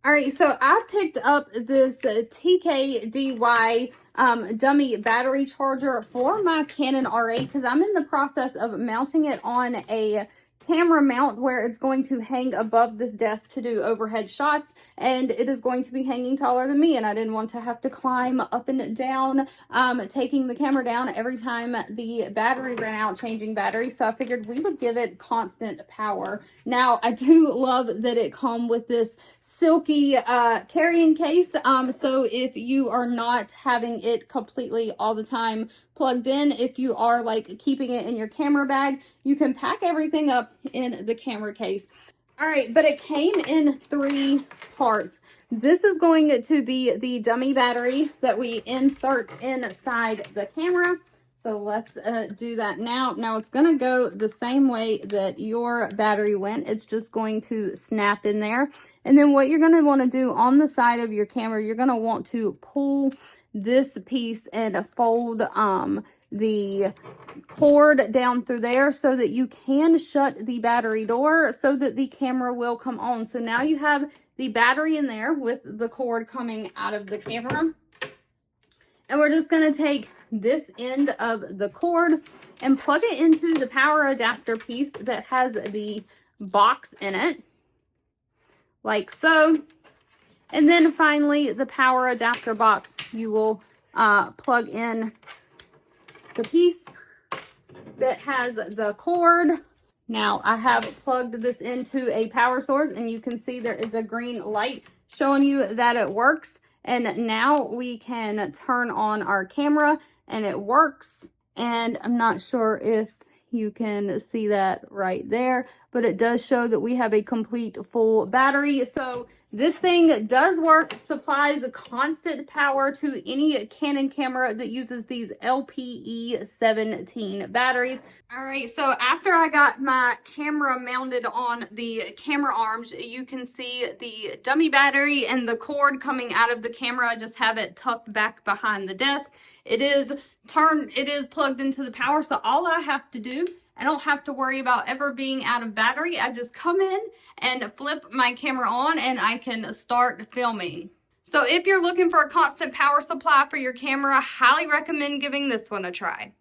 All right, so I picked up this TKDY dummy battery charger for my Canon R8 because I'm in the process of mounting it on a camera mount where it's going to hang above this desk to do overhead shots, and it is going to be hanging taller than me, and I didn't want to have to climb up and down taking the camera down every time the battery ran out changing batteries, so I figured we would give it constant power. Now I do love that it comes with this silky carrying case, so if you are not having it completely all the time plugged in, if you are like keeping it in your camera bag, you can pack everything up in the camera case. All right, but it came in 3 parts. This is going to be the dummy battery that we insert inside the camera. So let's do that now. Now it's going to go the same way that your battery went. It's just going to snap in there. And then what you're going to want to do on the side of your camera, you're going to want to pull this piece and fold the cord down through there so that you can shut the battery door so that the camera will come on. So now you have the battery in there with the cord coming out of the camera. And we're just going to take this end of the cord and plug it into the power adapter piece that has the box in it, like so. And then finally, the power adapter box, you will plug in the piece that has the cord. Now I have plugged this into a power source, and you can see there is a green light showing you that it works. And now we can turn on our camera and it works. And I'm not sure if you can see that right there, but it does show that we have a complete full battery. So this thing does work, supplies constant power to any Canon camera that uses these LP-E17 batteries. All right, so after I got my camera mounted on the camera arms, you can see the dummy battery and the cord coming out of the camera. I just have it tucked back behind the desk. It is plugged into the power, so all I have to do, I don't have to worry about ever being out of battery. I just come in and flip my camera on and I can start filming. So if you're looking for a constant power supply for your camera, I highly recommend giving this one a try.